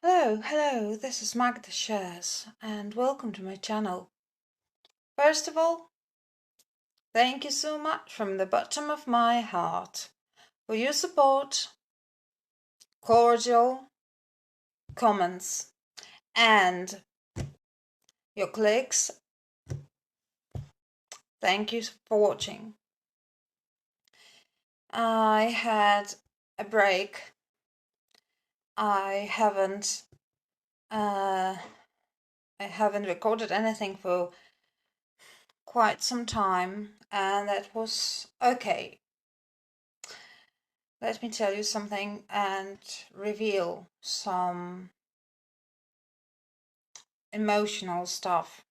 Hello, this is Magda Shares, and welcome to my channel. First of all, thank you so much from the bottom of my heart for your support, cordial comments, and your clicks. Thank you for watching. I had a break. I haven't recorded anything for quite some time, and that was okay. Let me tell you something and reveal some emotional stuff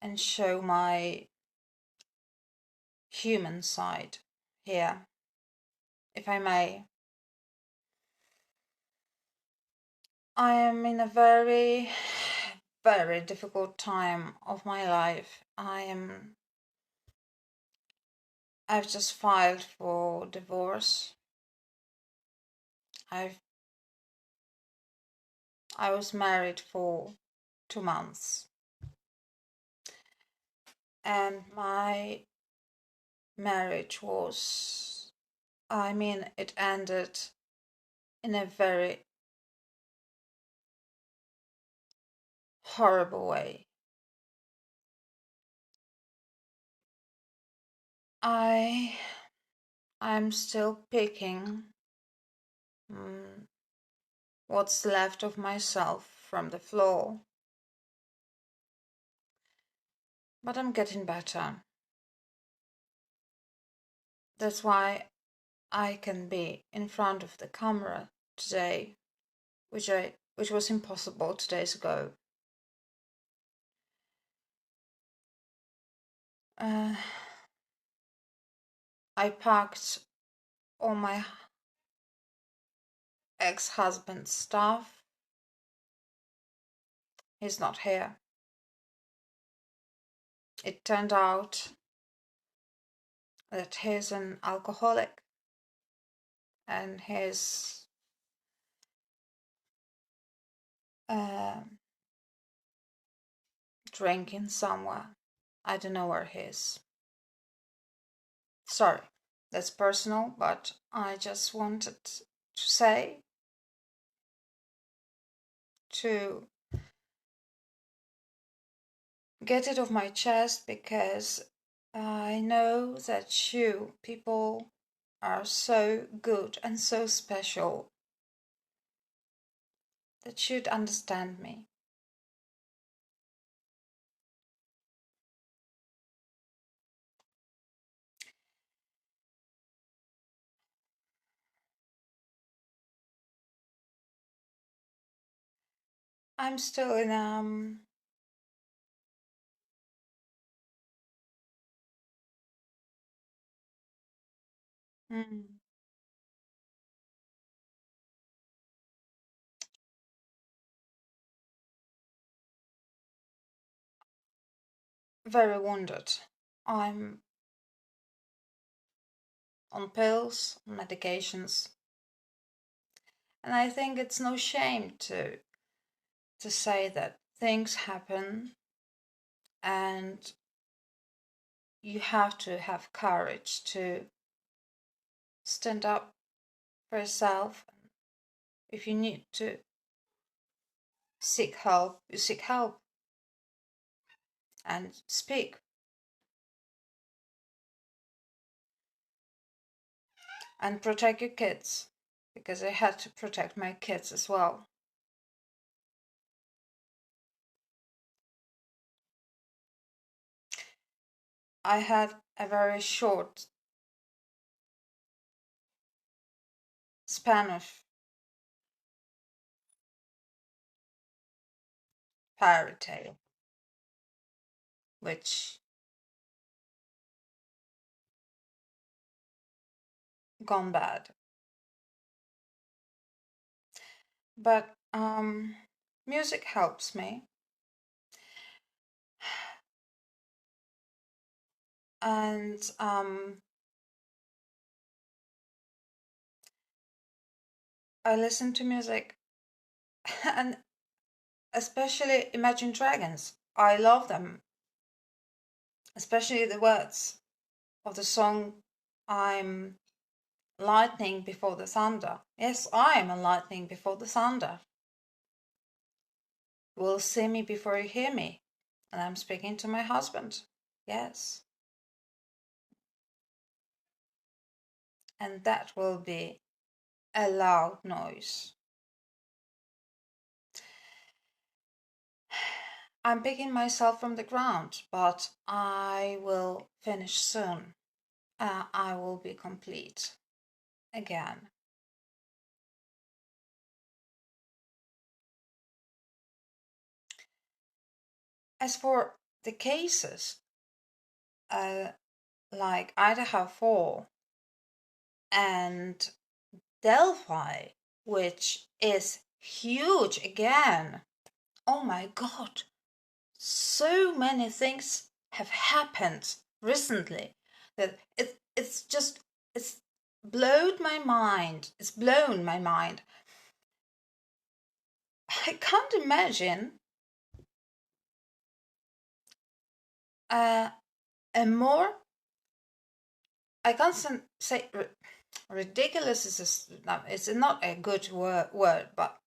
and show my human side here, if I may. I am in a very, very difficult time of my life. I've just filed for divorce. I was married for 2 months, and my marriage was, it ended in a very horrible way. I'm still picking what's left of myself from the floor, but I'm getting better. That's why I can be in front of the camera today, which was impossible 2 days ago. I packed all my ex-husband's stuff. He's not here. It turned out that he's an alcoholic and he's drinking somewhere. I don't know where he is. Sorry, that's personal, but I just wanted to say, to get it off my chest, because I know that you people are so good and so special that you'd understand me. I'm still in very wounded. I'm on pills, on medications, and I think it's no shame to say that things happen and you have to have courage to stand up for yourself. If you need to seek help, you seek help and speak. And protect your kids, because I had to protect my kids as well. I had a very short span of fairy tale, which gone bad. But music helps me, and I listen to music And especially Imagine Dragons. I love them. Especially the words of the song I'm lightning before the thunder. Yes, I am a lightning before the thunder. You will see me before you hear me. And I'm speaking to my husband. Yes. And that will be a loud noise. I'm picking myself from the ground, but I will finish soon. I will be complete again. As for the cases, like Idaho4 and Delphi, which is huge again. Oh my God, so many things have happened recently that it's blown my mind. It's blown my mind. I can't imagine a more, I can't say ridiculous it's not a good word, but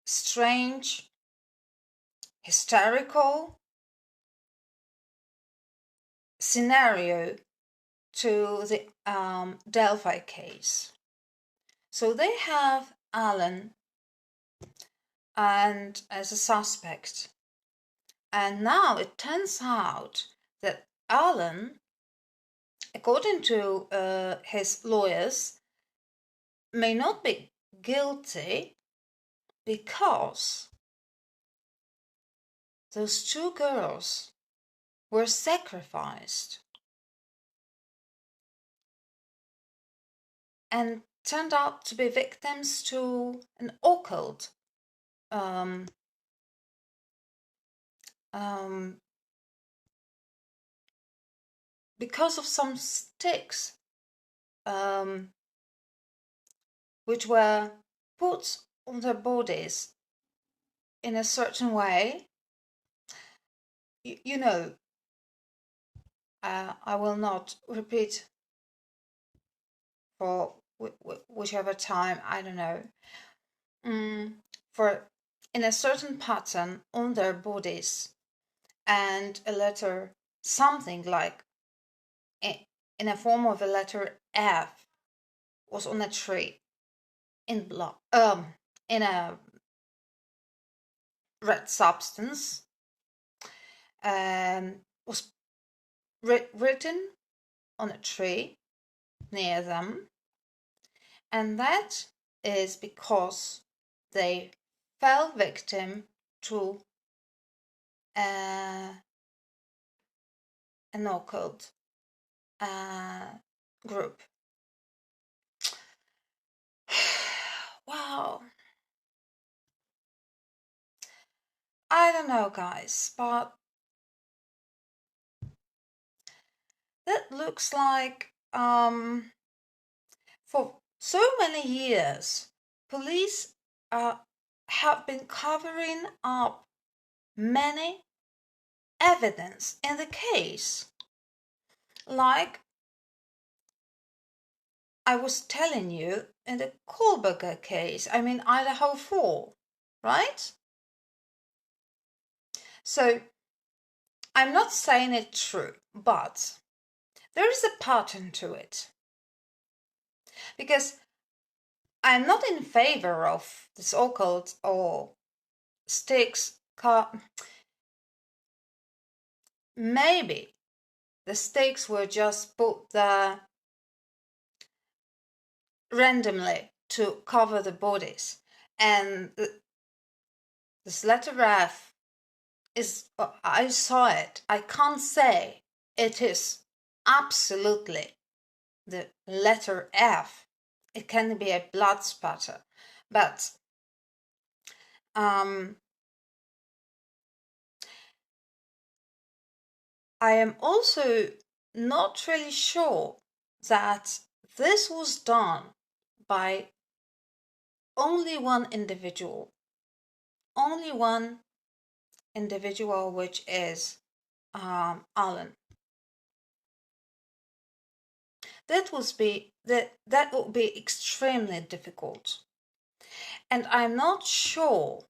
strange, hysterical scenario to the Delphi case. So they have Alan and as a suspect, and now it turns out that Alan, according to his lawyers, may not be guilty because those two girls were sacrificed and turned out to be victims to an occult because of some sticks which were put on their bodies in a certain way. You know, I will not repeat for whichever time, I don't know, for in a certain pattern on their bodies, and a letter, something like in a form of a letter F, was on a tree in blood, in a red substance, was written on a tree near them, and that is because they fell victim to an occult group. Wow. I don't know, guys, but that looks like for so many years police have been covering up many evidence in the case, like I was telling you in the Kohlberger case, I mean Idaho4, right? So I'm not saying it true, but there is a pattern to it. Because I'm not in favor of this occult or sticks. Maybe the stakes were just put there randomly to cover the bodies, and this letter F is, I saw it. I can't say it is absolutely the letter F. It can be a blood spatter, but I am also not really sure that this was done by only one individual, which is Alan. That would be extremely difficult. And I'm not sure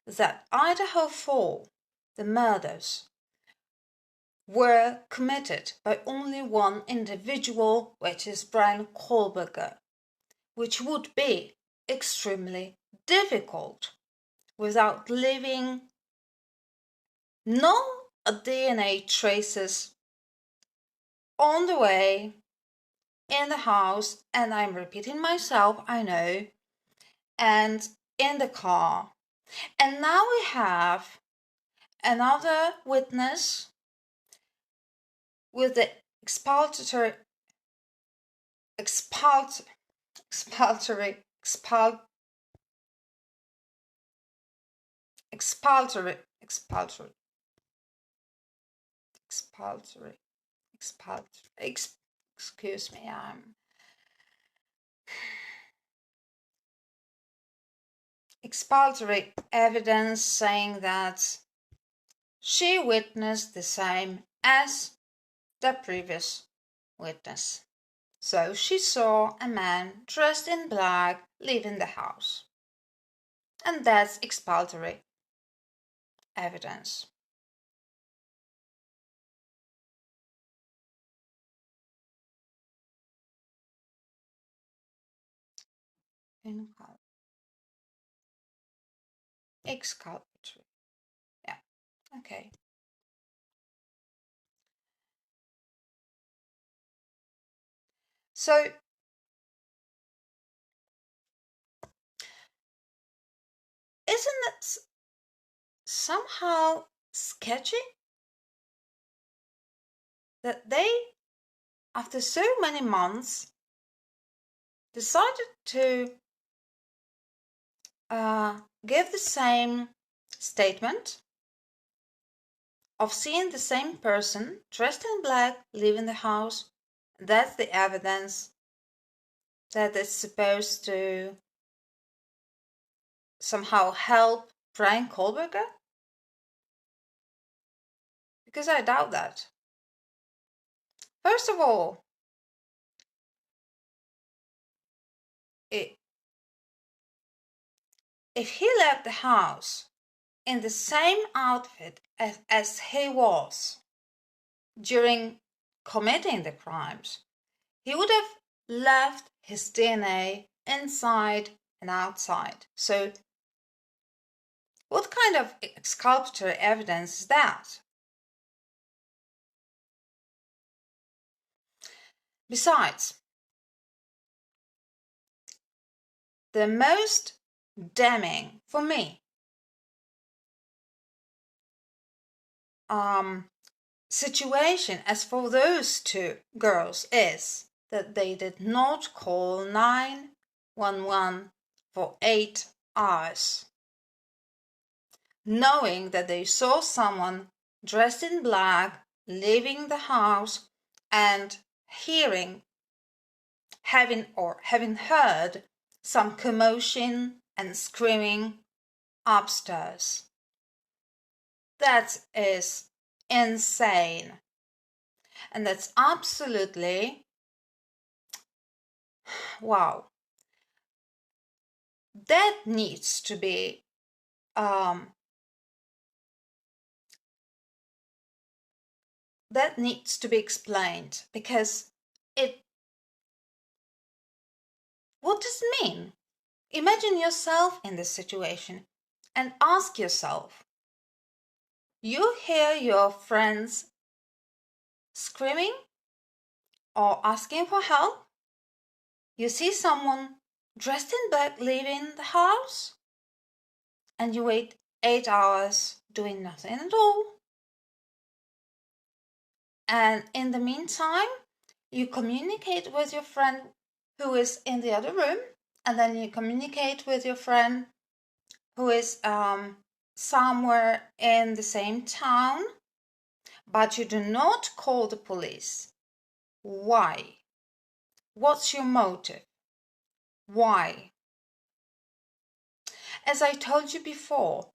that Idaho4, the murders, were committed by only one individual, which is Brian Kohlberger, which would be extremely difficult without leaving no DNA traces on the way, in the house, and I'm repeating myself, I know, and in the car. And now we have another witness with the expulsory excuse me, expulsory evidence saying that she witnessed the same as the previous witness. So she saw a man dressed in black leaving the house. And that's expulsory evidence. Exculpatory. Yeah, okay. So isn't it somehow sketchy that they, after so many months, decided to give the same statement of seeing the same person dressed in black leaving the house? That's the evidence that is supposed to somehow help Brian Kohlberger? Because I doubt that. First of all, if he left the house in the same outfit as he was during committing the crimes, he would have left his DNA inside and outside. So what kind of exculpatory evidence is that? Besides, the most damning for me situation as for those two girls is that they did not call 911 for 8 hours, knowing that they saw someone dressed in black leaving the house and having heard some commotion and screaming upstairs. That is insane. And that's absolutely wow. That needs to be explained, because what does it mean? Imagine yourself in this situation and ask yourself, you hear your friends screaming or asking for help, you see someone dressed in black leaving the house, and you wait 8 hours doing nothing at all. And in the meantime, you communicate with your friend who is in the other room, and then you communicate with your friend who is somewhere in the same town, but you do not call the police. Why? What's your motive? Why? As I told you before,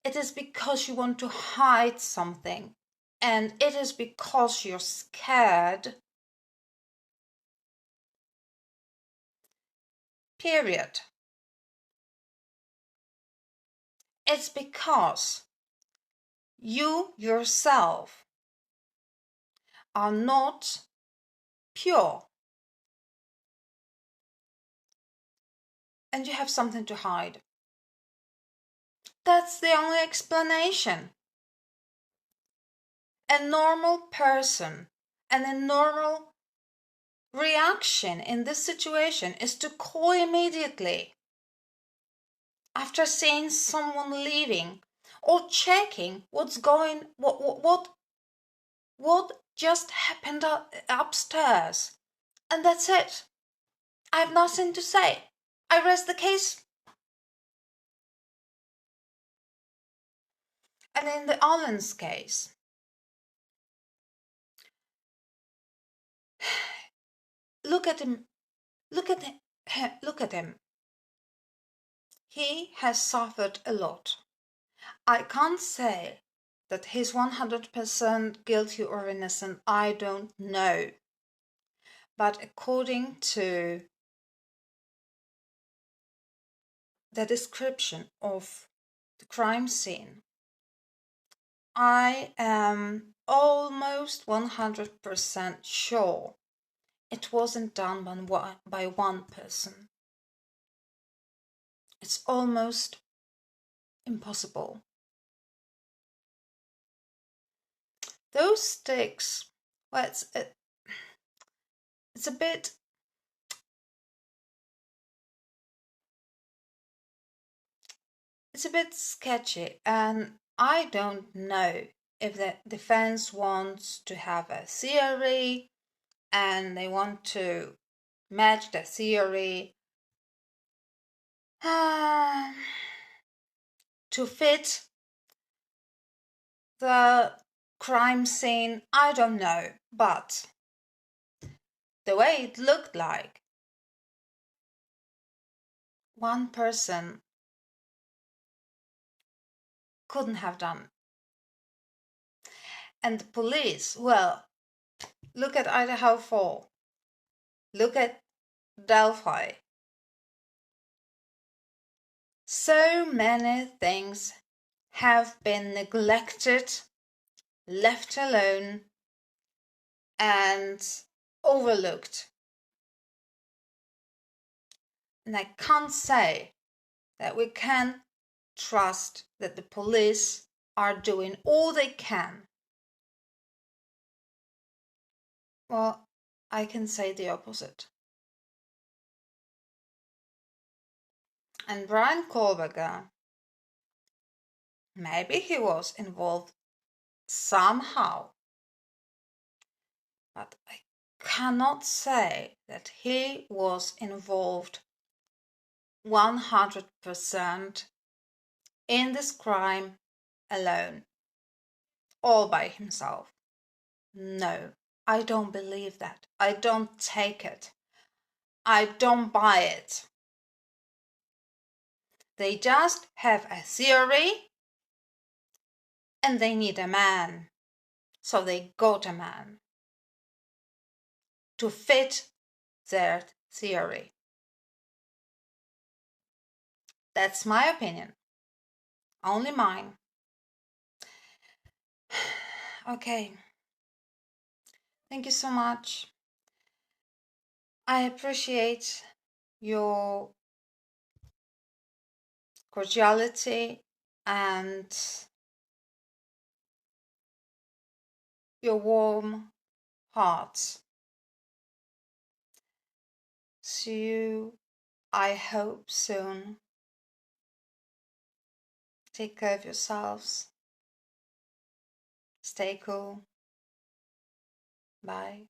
it is because you want to hide something, and it is because you're scared. Period. It's because you yourself are not pure and you have something to hide. That's the only explanation. A normal person and a normal reaction in this situation is to call immediately after seeing someone leaving or checking what just happened upstairs. And that's it. I have nothing to say. I rest the case. And in the Allen's case, look at him. Look at him. Look at him. He has suffered a lot. I can't say that he's 100% guilty or innocent. I don't know. But according to the description of the crime scene, I am almost 100% sure it wasn't done by one person. It's almost impossible. Those sticks, well, it's a bit sketchy, and I don't know if the defense wants to have a theory and they want to match the theory to fit the crime scene. I don't know, but the way it looked like, one person couldn't have done. And the police, well, look at Idaho4. Look at Delphi. So many things have been neglected, left alone, and overlooked. And I can't say that we can trust that the police are doing all they can. Well, I can say the opposite. And Brian Kohlberger, maybe he was involved somehow, but I cannot say that he was involved 100% in this crime alone, all by himself. No, I don't believe that. I don't take it. I don't buy it. They just have a theory and they need a man. So they got a man to fit their theory. That's my opinion. Only mine. Okay. Thank you so much. I appreciate your cordiality and your warm hearts. See you, I hope, soon. Take care of yourselves. Stay cool. Bye.